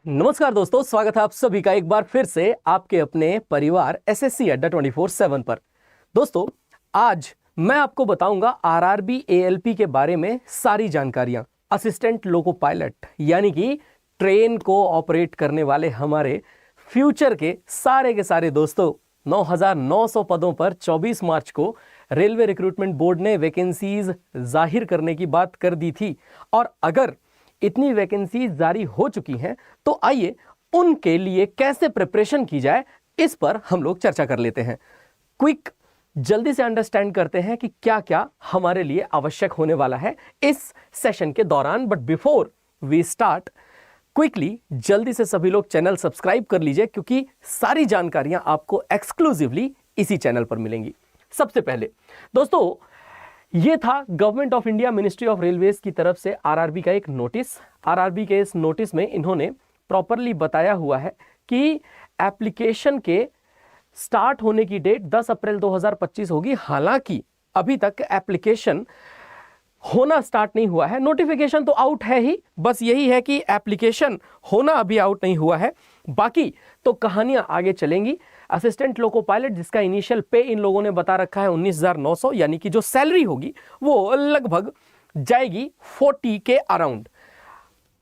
नमस्कार दोस्तों, स्वागत है आप सभी का एक बार फिर से आपके अपने परिवार एसएससी अड्डा 24/7 पर। दोस्तों, आज मैं आपको बताऊंगा आरआरबी एएलपी के बारे में सारी जानकारियां। असिस्टेंट लोको पायलट यानी कि ट्रेन को ऑपरेट करने वाले हमारे फ्यूचर के सारे दोस्तों, 9,900 पदों पर 24 मार्च को रेलवे रिक्रूटमेंट बोर्ड ने वैकेंसीज जाहिर करने की बात कर दी थी। और अगर इतनी वैकेंसी जारी हो चुकी हैं तो आइए उनके लिए कैसे प्रिपरेशन की जाए, इस पर हम लोग चर्चा कर लेते हैं। क्विक जल्दी से अंडरस्टैंड करते हैं कि क्या क्या हमारे लिए आवश्यक होने वाला है इस सेशन के दौरान। But before we start, quickly जल्दी से सभी लोग चैनल सब्सक्राइब कर लीजिए, क्योंकि सारी जानकारियां आपको एक्सक्लूसिवली इसी चैनल पर मिलेंगी। सबसे पहले दोस्तों, ये था government of India ministry of railways की तरफ से आरआरबी का एक नोटिस। आरआरबी के इस नोटिस में इन्होंने प्रॉपरली बताया हुआ है कि एप्लीकेशन के स्टार्ट होने की डेट 10 अप्रैल 2025 होगी। हालांकि अभी तक एप्लीकेशन होना स्टार्ट नहीं हुआ है। नोटिफिकेशन तो आउट है ही, बस यही है कि एप्लीकेशन होना अभी आउट नहीं हुआ है। बाकी तो कहानियां आगे चलेंगी। असिस्टेंट लोको पायलट, जिसका इनिशियल पे इन लोगों ने बता रखा है 19,900, यानी कि जो सैलरी होगी वो लगभग जाएगी 40 के अराउंड।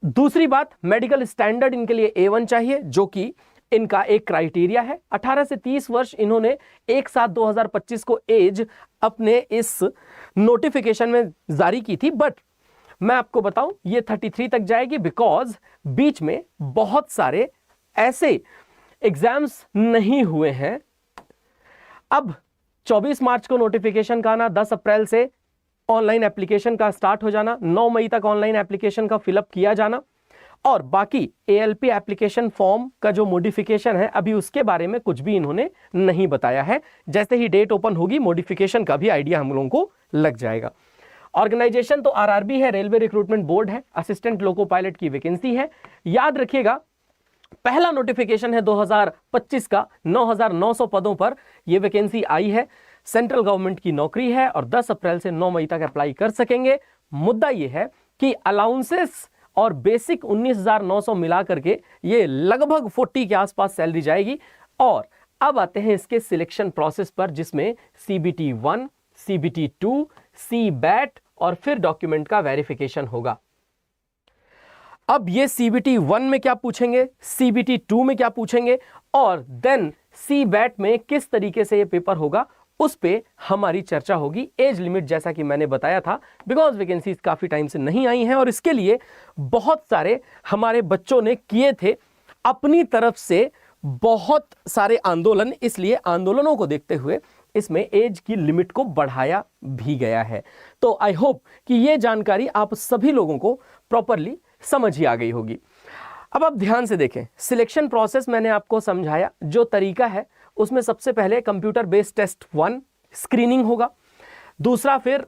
दूसरी बात, मेडिकल स्टैंडर्ड इनके लिए A1 चाहिए, जो कि इनका एक क्राइटेरिया है। 18 से 30 वर्ष इन्होंने 1/7/2025 को एज अपने इस नोटिफिकेशन में जारी की थी। बट मैं आपको बताऊं, ये 33 तक जाएगी, बिकॉज बीच में बहुत सारे ऐसे एग्जाम्स नहीं हुए हैं। अब 24 मार्च को नोटिफिकेशन का आना, 10 अप्रैल से ऑनलाइन एप्लीकेशन का स्टार्ट हो जाना, 9 मई तक ऑनलाइन एप्लीकेशन का फिलअप किया जाना, और बाकी एएलपी एप्लीकेशन फॉर्म का जो मॉडिफिकेशन है अभी उसके बारे में कुछ भी इन्होंने नहीं बताया है। जैसे ही डेट ओपन होगी, मॉडिफिकेशन का भी आइडिया हम लोगों को लग जाएगा। ऑर्गेनाइजेशन तो आरआरबी है, रेलवे रिक्रूटमेंट बोर्ड है। असिस्टेंट लोको पायलट की वैकेंसी है। याद रखिएगा, पहला नोटिफिकेशन है 2025 का, 9,900 पदों पर यह वैकेंसी आई है। सेंट्रल गवर्नमेंट की नौकरी है और 10 अप्रैल से 9 मई तक अप्लाई कर सकेंगे। मुद्दा यह है कि अलाउंसेस और बेसिक 19,900 मिला करके ये लगभग 40 के आसपास सैलरी जाएगी। और अब आते हैं इसके सिलेक्शन प्रोसेस पर, जिसमें CBT 1, CBT 2, CBAT और फिर डॉक्यूमेंट का वेरिफिकेशन होगा। अब ये CBT 1 में क्या पूछेंगे, CBT 2 में क्या पूछेंगे, और देन CBAT में किस तरीके से ये पेपर होगा, उस पे हमारी चर्चा होगी। एज लिमिट जैसा कि मैंने बताया था, बिकॉज वैकेंसीज काफी टाइम से नहीं आई हैं और इसके लिए बहुत सारे हमारे बच्चों ने किए थे अपनी तरफ से बहुत सारे आंदोलन, इसलिए आंदोलनों को देखते हुए इसमें एज की लिमिट को बढ़ाया भी गया है। तो आई होप कि ये जानकारी आप सभी लोगों को प्रॉपरली समझ ही आ गई होगी। अब आप ध्यान से देखें, सिलेक्शन प्रोसेस मैंने आपको समझाया। जो तरीका है उसमें सबसे पहले कंप्यूटर बेस्ड टेस्ट 1 स्क्रीनिंग होगा। दूसरा फिर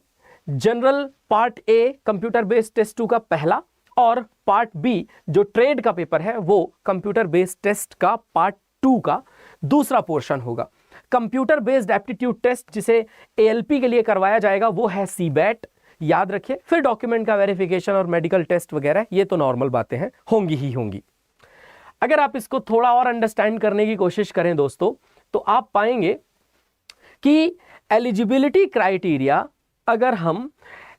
general part A computer based test 2 का पहला, और पार्ट B जो ट्रेड का पेपर है वो कंप्यूटर बेस्ड टेस्ट का पार्ट 2 का दूसरा पोर्शन होगा। कंप्यूटर बेस्ड एप्टीट्यूड टेस्ट जिसे ALP के लिए करवाया जाएगा वो है CBAT, याद रखिए। फिर डॉक्यूमेंट का वेरिफिकेशन और मेडिकल टेस्ट वगैरह, ये तो नॉर्मल बातें हैं, होंगी ही होंगी। अगर आप इसको थोड़ा और अंडरस्टैंड करने की कोशिश करें दोस्तों, तो आप पाएंगे कि एलिजिबिलिटी क्राइटेरिया, अगर हम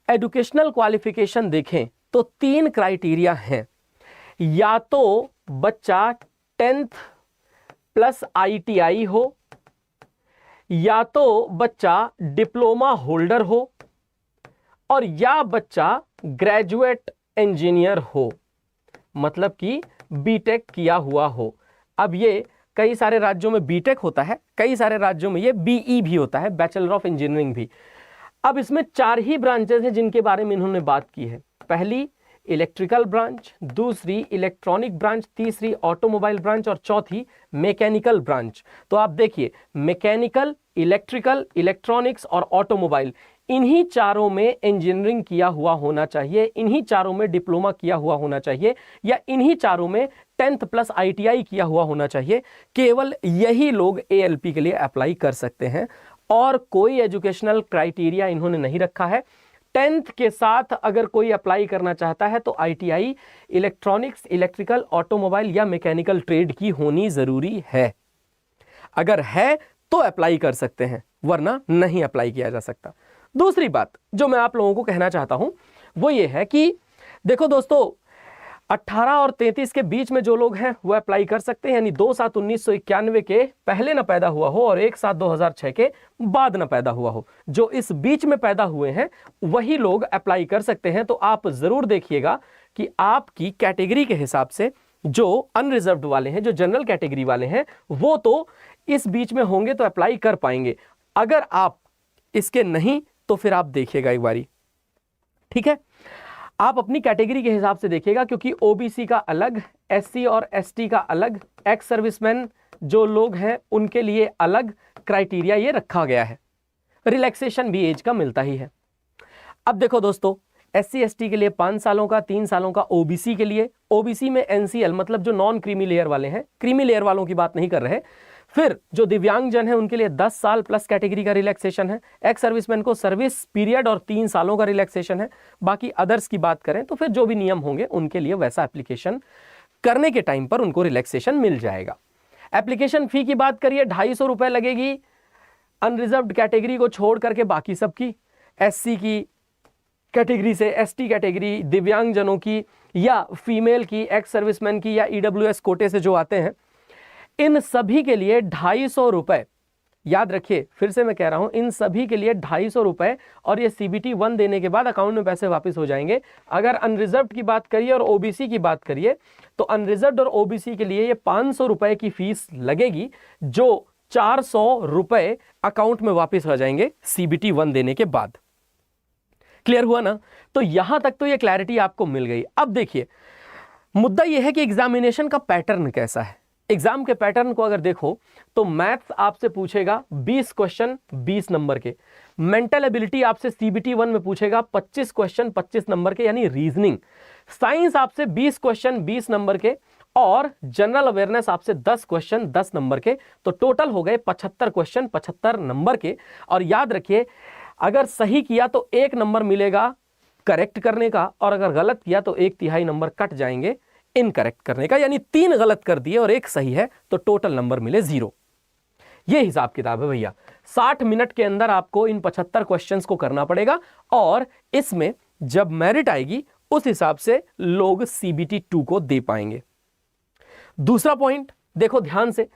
एजुकेशनल क्वालिफिकेशन देखें तो 3 क्राइटेरिया हैं। या तो बच्चा 10th प्लस ITI हो, या तो बच्चा डिप्लोमा होल्डर हो, और या बच्चा ग्रेजुएट इंजीनियर हो, मतलब कि बीटेक किया हुआ हो। अब ये कई सारे राज्यों में बीटेक होता है, कई सारे राज्यों में ये BE भी होता है, बैचलर ऑफ इंजीनियरिंग भी। अब इसमें 4 ही ब्रांचेस हैं जिनके बारे में इन्होंने बात की है। पहली इलेक्ट्रिकल ब्रांच, दूसरी इलेक्ट्रॉनिक ब्रांच, तीसरी ऑटोमोबाइल ब्रांच और चौथी मैकेनिकल ब्रांच। तो आप देखिए, मैकेनिकल, इलेक्ट्रिकल, इलेक्ट्रॉनिक्स और ऑटोमोबाइल, इन्हीं चारों में इंजीनियरिंग किया हुआ होना चाहिए, इन्हीं चारों में डिप्लोमा किया हुआ होना चाहिए, या इन्हीं चारों में 10th प्लस ITI किया हुआ होना चाहिए। केवल यही लोग ALP के लिए अप्लाई कर सकते हैं, और कोई एजुकेशनल क्राइटेरिया इन्होंने नहीं रखा है। 10th के साथ अगर कोई अप्लाई करना चाहता है तो ITI इलेक्ट्रॉनिक्स, इलेक्ट्रिकल, ऑटोमोबाइल या मैकेनिकल ट्रेड की होनी जरूरी है। अगर है तो अप्लाई कर सकते हैं, वरना नहीं अप्लाई किया जा सकता। दूसरी बात जो मैं आप लोगों को कहना चाहता हूं वो ये है कि देखो दोस्तों, 18 और 33 के बीच में जो लोग हैं वो अप्लाई कर सकते हैं, यानी 2/7/1991 के पहले ना पैदा हुआ हो और 1/7/2006 के बाद ना पैदा हुआ हो। जो इस बीच में पैदा हुए हैं वही लोग अप्लाई कर सकते हैं। तो आप जरूर देखिएगा कि आपकी कैटेगरी के हिसाब से जो अनरिजर्व्ड वाले हैं, जो जनरल कैटेगरी वाले हैं, वो तो इस बीच में होंगे तो अप्लाई कर पाएंगे। अगर आप इसके नहीं तो फिर आप देखिएगा एक बारी, ठीक है। आप अपनी कैटेगरी के हिसाब से देखिएगा, क्योंकि ओबीसी का अलग, एससी और एसटी का अलग, एक्स सर्विसमैन जो लोग हैं उनके लिए अलग क्राइटेरिया ये रखा गया है। रिलैक्सेशन भी एज का मिलता ही है। अब देखो दोस्तों, एससी एसटी के लिए 5 सालों का, 3 सालों का ओबीसी के लिए। ओबीसी में एनसीएल मतलब जो नॉन क्रीमी लेयर वाले हैं, क्रीमी लेयर वालों की बात नहीं कर रहे। फिर जो दिव्यांगजन है उनके लिए 10 साल प्लस कैटेगरी का रिलैक्सेशन है। एक्स सर्विसमैन को सर्विस पीरियड और 3 सालों का रिलैक्सेशन है। बाकी अदर्स की बात करें तो फिर जो भी नियम होंगे उनके लिए वैसा एप्लीकेशन करने के टाइम पर उनको रिलैक्सेशन मिल जाएगा। एप्लीकेशन फी की बात करिए, 250 रुपए लगेगी अनरिजर्व्ड कैटेगरी को छोड़ करके बाकी सबकी, एससी की कैटेगरी से, एसटी कैटेगरी, दिव्यांगजनों की या फीमेल की, एक्स सर्विसमैन की या ईडब्ल्यूएस कोटे से जो आते हैं, इन सभी के लिए 250 रुपए। याद रखिए, फिर से मैं कह रहा हूं, इन सभी के लिए 250 रुपए, और ये CBT 1 देने के बाद अकाउंट में पैसे वापस हो जाएंगे। अगर अनरिजर्व्ड की बात करिए और ओबीसी की बात करिए तो अनरिजर्व्ड और ओबीसी के लिए ये 500 रुपए की फीस लगेगी, जो 400 रुपए अकाउंट में वापस हो जाएंगे CBT 1 देने के बाद। क्लियर हुआ ना? तो यहां तक तो ये क्लैरिटी आपको मिल गई। अब देखिए, मुद्दा यह है कि एग्जामिनेशन का पैटर्न कैसा है। एग्जाम के पैटर्न को अगर देखो तो मैथ्स आपसे पूछेगा 20 क्वेश्चन 20 नंबर के। मेंटल एबिलिटी आपसे CBT 1 में पूछेगा 25 क्वेश्चन 25 नंबर के, यानी रीजनिंग। साइंस आपसे 20 क्वेश्चन 20 नंबर के, और जनरल अवेयरनेस आपसे 10 क्वेश्चन 10 नंबर के। तो टोटल हो गए 75 क्वेश्चन 75 नंबर के। और याद रखिए, अगर सही किया तो 1 नंबर मिलेगा करेक्ट करने का, और अगर गलत किया तो 1/3 नंबर कट जाएंगे इनकरेक्ट करने का, यानी 3 गलत कर दिए और 1 सही है तो टोटल नंबर मिले 0। यह हिसाब किताब है भैया। 60 मिनट के अंदर आपको इन 75 क्वेश्चंस को करना पड़ेगा, और इसमें जब मेरिट आएगी उस हिसाब से लोग CBT 2 को दे पाएंगे। दूसरा पॉइंट देखो ध्यान से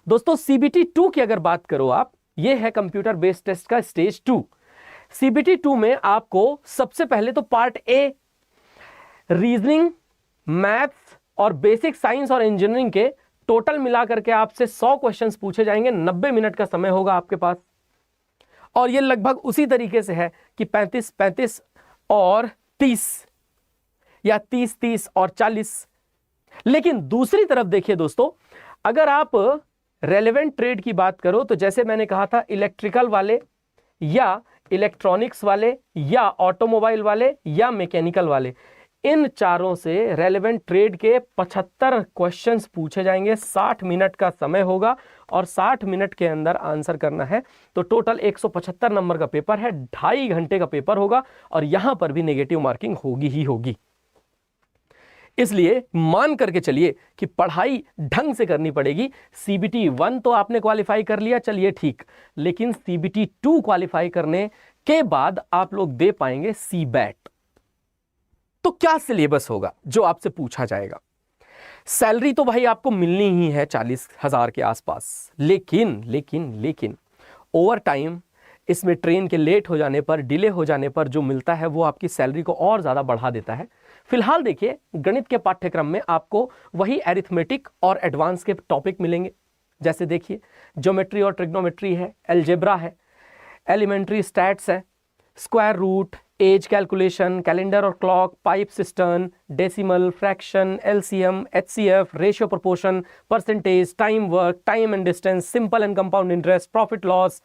दोस्तों, CBT 2 की अगर बात करो आप, यह है कंप्यूटर बेस्ड टेस्ट का स्टेज 2। CBT 2 में आपको सबसे पहले तो पार्ट ए रीजनिंग, मैथ्स और बेसिक साइंस और इंजीनियरिंग के टोटल मिलाकर के आपसे 100 क्वेश्चंस पूछे जाएंगे। 90 मिनट का समय होगा आपके पास, और ये लगभग उसी तरीके से है कि 35-35 और 30 या 30-30 और 40। लेकिन दूसरी तरफ देखिए दोस्तों, अगर आप रेलेवेंट ट्रेड की बात करो तो जैसे मैंने कहा था, इलेक्ट्रिकल वाले या इलेक्ट्रॉनिक्स वाले या ऑटोमोबाइल वाले या मैकेनिकल वाले, इन चारों से रेलेवेंट ट्रेड के 75 क्वेश्चंस पूछे जाएंगे। 60 मिनट का समय होगा और 60 मिनट के अंदर आंसर करना है। तो टोटल 175 नंबर का पेपर है, 2.5 घंटे का पेपर होगा, और यहां पर भी नेगेटिव मार्किंग होगी ही होगी। इसलिए मान करके चलिए कि पढ़ाई ढंग से करनी पड़ेगी। CBT 1 तो आपने क्वालिफाई कर लिया, चलिए ठीक, लेकिन CBT 2 क्वालिफाई करने के बाद आप लोग दे पाएंगे CBAT। तो क्या सिलेबस होगा जो आपसे पूछा जाएगा? सैलरी तो भाई आपको मिलनी ही है 40,000 के आसपास, लेकिन ओवर टाइम इसमें ट्रेन के लेट हो जाने पर, डिले हो जाने पर जो मिलता है वो आपकी सैलरी को और ज़्यादा बढ़ा देता है। फिलहाल देखिए, गणित के पाठ्यक्रम में आपको वही एरिथमेटिक और एडवांस के टॉपिक मिलेंगे। जैसे देखिए, ज्योमेट्री और ट्रिग्नोमेट्री है, अलजेब्रा है, एलिमेंट्री स्टैट्स है, square root, age calculation, calendar और clock, pipe system, decimal, fraction, LCM, HCF, ratio proportion, percentage, time work, time and distance, simple and compound interest, profit loss,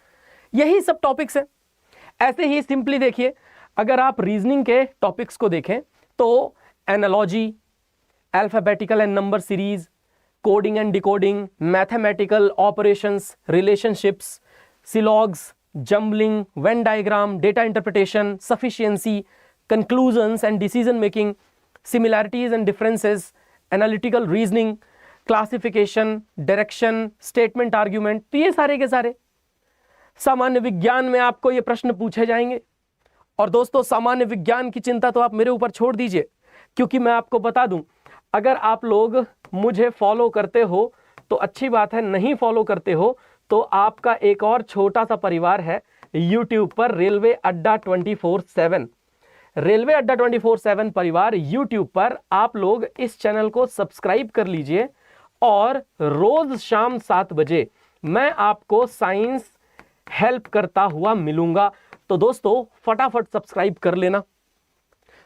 यही सब topics हैं। ऐसे ही simply देखिए, अगर आप रीजनिंग के टॉपिक्स को देखें तो analogy, alphabetical and number series, coding and decoding, mathematical operations, relationships, syllogisms, jumbling, Venn diagram, data interpretation, sufficiency, conclusions and decision making, similarities and differences, analytical reasoning, classification, direction, statement argument. तो ये सारे के सारे सामान्य विज्ञान में आपको ये प्रश्न पूछे जाएंगे। और दोस्तों, सामान्य विज्ञान की चिंता तो आप मेरे ऊपर छोड़ दीजिए, क्योंकि मैं आपको बता दूं, अगर आप लोग मुझे फॉलो करते हो तो अच्छी बात है, नहीं फॉलो करते हो तो आपका एक और छोटा सा परिवार है YouTube पर, रेलवे अड्डा 24/7। रेलवे अड्डा 24/7 परिवार YouTube पर आप लोग इस चैनल को सब्सक्राइब कर लीजिए और रोज शाम 7 बजे मैं आपको साइंस हेल्प करता हुआ मिलूंगा। तो दोस्तों, फटाफट सब्सक्राइब कर लेना।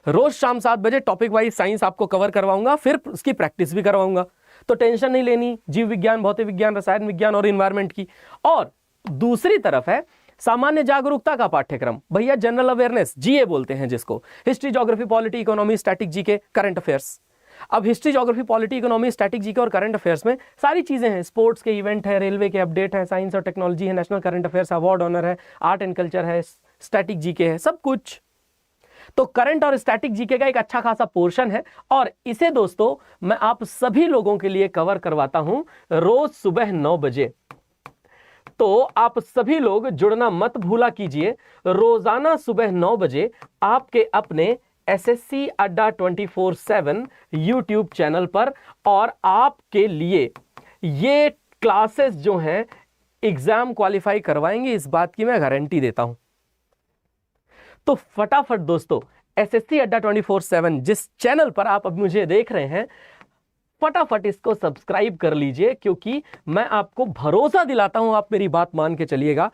रोज शाम 7 बजे टॉपिक वाइज साइंस आपको कवर करवाऊंगा, फिर उसकी प्रैक्टिस भी करवाऊंगा। तो टेंशन नहीं लेनी जीव विज्ञान, भौतिक विज्ञान, रसायन विज्ञान और इन्वायरमेंट की। और दूसरी तरफ है सामान्य जागरूकता का पाठ्यक्रम। भैया जनरल अवेयरनेस, जीए बोलते हैं जिसको, history, geography, polity, economy, static GK, current affairs. अब history, geography, polity, economy, static GK और करंट अफेयर्स में सारी चीजें हैं। स्पोर्ट्स के इवेंट है, रेलवे के अपडेट है, साइंस और टेक्नोलॉजी है, national current affairs award honour है, आर्ट एंड कल्चर है, स्टैटिक जीके है, सब कुछ। तो करंट और स्टैटिक जीके का एक अच्छा खासा पोर्शन है और इसे दोस्तों मैं आप सभी लोगों के लिए कवर करवाता हूं रोज सुबह 9 बजे। तो आप सभी लोग जुड़ना मत भूला कीजिए। रोजाना सुबह 9 बजे आपके अपने एसएससी अड्डा 24/7 यूट्यूब चैनल पर। और आपके लिए ये क्लासेस जो हैं एग्जाम क्वालिफाई करवाएंगे, इस बात की मैं गारंटी देता हूं। तो फटाफट दोस्तों, एसएससी अड्डा 24/7 जिस चैनल पर आप अब मुझे देख रहे हैं, फटाफट इसको सब्सक्राइब कर लीजिए, क्योंकि मैं आपको भरोसा दिलाता हूं, आप मेरी बात मान के चलिएगा,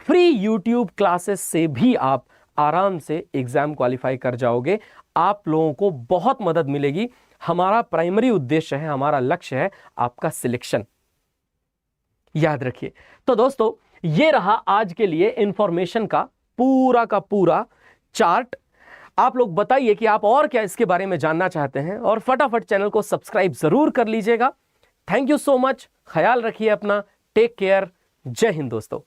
फ्री यूट्यूब क्लासेस से भी आप आराम से एग्जाम क्वालिफाई कर जाओगे। आप लोगों को बहुत मदद मिलेगी। हमारा प्राइमरी उद्देश्य है, हमारा लक्ष्य है आपका सिलेक्शन, याद रखिए। तो दोस्तों, ये रहा आज के लिए इंफॉर्मेशन का पूरा चार्ट। आप लोग बताइए कि आप और क्या इसके बारे में जानना चाहते हैं, और फटाफट चैनल को सब्सक्राइब जरूर कर लीजिएगा। थैंक यू सो मच, ख्याल रखिए अपना, टेक केयर, जय हिंद दोस्तों।